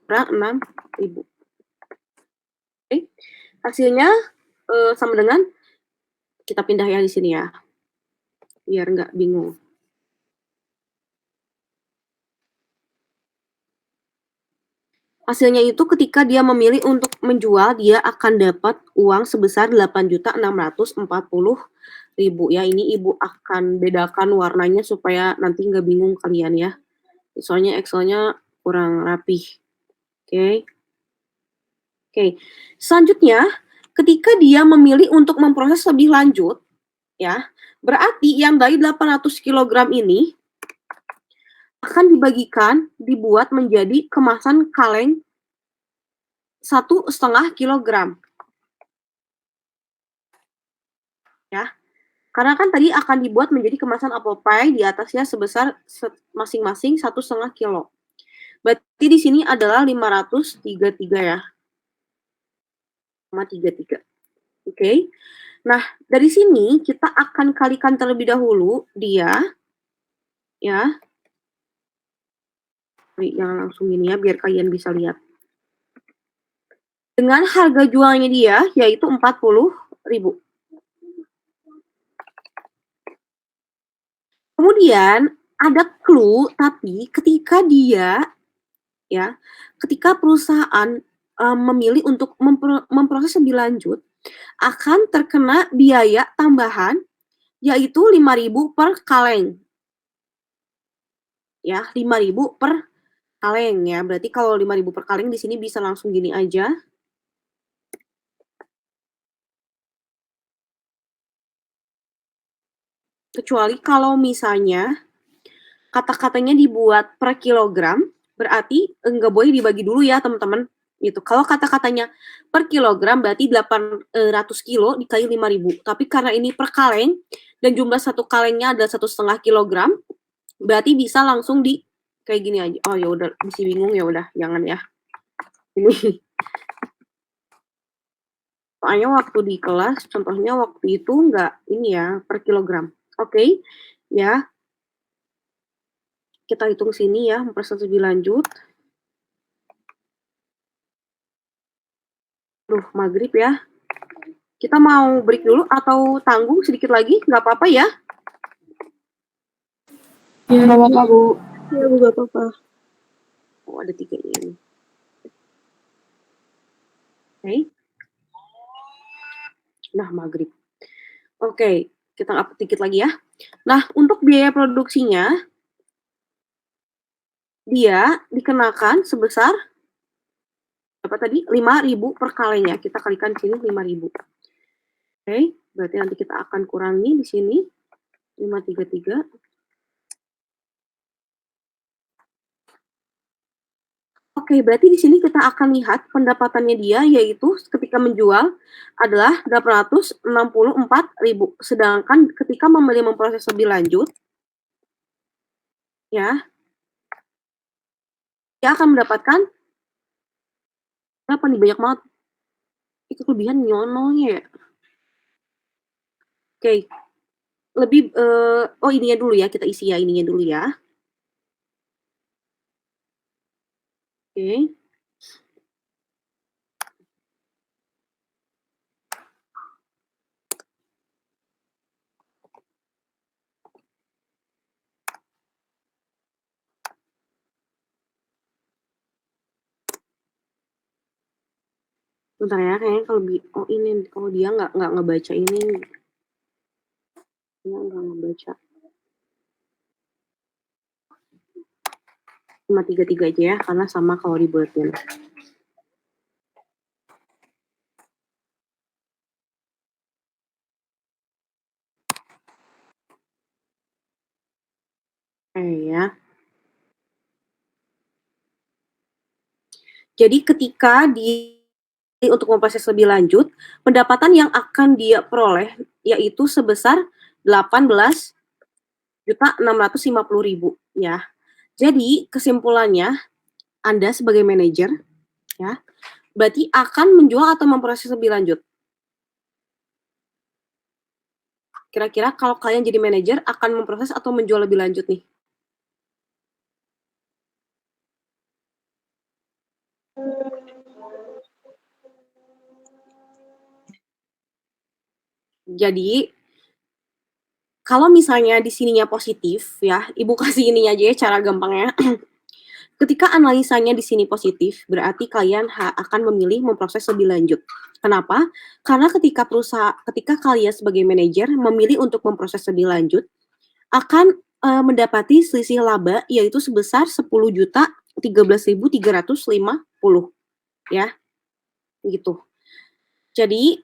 kurang 6.000. Oke, hasilnya sama dengan, kita pindah ya di sini ya, biar nggak bingung. Hasilnya itu ketika dia memilih untuk menjual, dia akan dapat uang sebesar 8.640.000 ya. Ini Ibu akan bedakan warnanya supaya nanti nggak bingung kalian ya. Soalnya Excel-nya kurang rapih. Oke. Oke. Selanjutnya, ketika dia memilih untuk memproses lebih lanjut, ya, berarti yang dari 800 kg ini akan dibuat menjadi kemasan kaleng 1,5 kg. Ya, karena kan tadi akan dibuat menjadi kemasan apple pie di atasnya sebesar masing-masing 1,5 kilo. Berarti di sini adalah 533 ya. 533. Oke. Nah, dari sini kita akan kalikan terlebih dahulu dia ya. Jangan langsung gini ya, biar kalian bisa lihat. Dengan harga jualnya dia yaitu 40.000. Kemudian ada clue, tapi ketika perusahaan memilih untuk memproses lebih lanjut, akan terkena biaya tambahan yaitu 5.000 per kaleng. Ya, 5.000 per kaleng ya. Berarti kalau 5.000 per kaleng di sini bisa langsung gini aja. Kecuali kalau misalnya kata-katanya dibuat per kilogram, berarti nggak boleh dibagi dulu ya teman-teman. Gitu. Kalau kata-katanya per kilogram berarti 800 kilo dikali 5.000. Tapi karena ini per kaleng dan jumlah satu kalengnya ada 1,5 kilogram, berarti bisa langsung di kayak gini aja. Oh ya udah, masih bingung ya udah, jangan ya. Ini soalnya waktu di kelas, contohnya waktu itu nggak ini ya per kilogram. Oke, ya. Kita hitung sini ya, memproses lebih lanjut. Duh, maghrib ya. Kita mau break dulu atau tanggung sedikit lagi? Nggak apa-apa ya? Ya, nggak apa-apa, Bu. Iya, Bu, gak apa-apa. Oh, ada 3 ini. Oke. Nah, maghrib. Oke, kita update dikit lagi ya. Nah, untuk biaya produksinya, dia dikenakan sebesar berapa tadi? 5.000 per kaleng ya. Kita kalikan di sini 5.000. Oke, berarti nanti kita akan kurangi di sini 533. Oke, berarti di sini kita akan lihat pendapatannya dia yaitu ketika menjual adalah 864.000. Sedangkan ketika membeli memproses lebih lanjut, ya, dia akan mendapatkan berapa nih, banyak banget. Itu kelebihan nyonolnya ya. Oke, lebih oh ininya dulu ya, kita isi ya ininya dulu ya. Oke. Bentar ya, kayaknya kalau ini kalau dia nggak ngebaca ini, dia nggak ngebaca. 533 aja ya, karena sama kalau dibuatin. Ya. Jadi ketika untuk memproses lebih lanjut, pendapatan yang akan dia peroleh yaitu sebesar 18.650.000 ya. Jadi kesimpulannya Anda sebagai manajer ya, berarti akan menjual atau memproses lebih lanjut? Kira-kira kalau kalian jadi manajer akan memproses atau menjual lebih lanjut nih? Jadi kalau misalnya di sininya positif ya, Ibu kasih ininya aja ya cara gampangnya. Ketika analisanya di sini positif, berarti kalian akan memilih memproses lebih lanjut. Kenapa? Karena ketika kalian sebagai manajer memilih untuk memproses lebih lanjut, akan mendapati selisih laba yaitu sebesar 10.013.350 ya, gitu. Jadi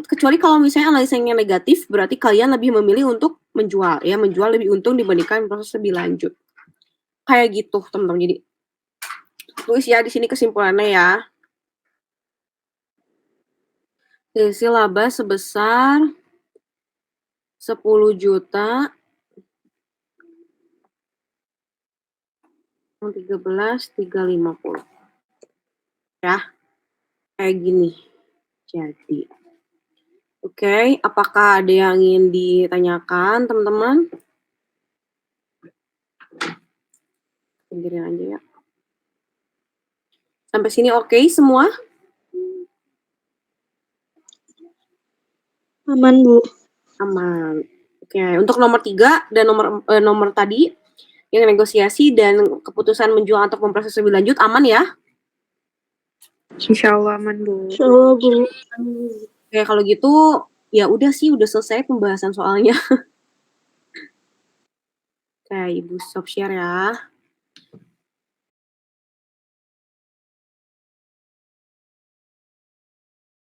kecuali kalau misalnya analisanya negatif, berarti kalian lebih memilih untuk menjual ya, menjual lebih untung dibandingkan proses lebih lanjut. Kayak gitu, teman-teman. Jadi tulis ya di sini kesimpulannya ya. Selisih laba sebesar 10.013.350 ya, kayak gini. Jadi, oke, apakah ada yang ingin ditanyakan, teman-teman? Pinggirin aja ya. Sampai sini oke semua? Aman, Bu. Aman. Oke, untuk nomor 3 dan nomor tadi yang negosiasi dan keputusan menjual atau memproses lebih lanjut aman ya? Insya Allah aman, Bu. Insyaallah, Bu. Oke, kalau gitu ya udah sih, udah selesai pembahasan soalnya. Oke, Ibu stop share ya.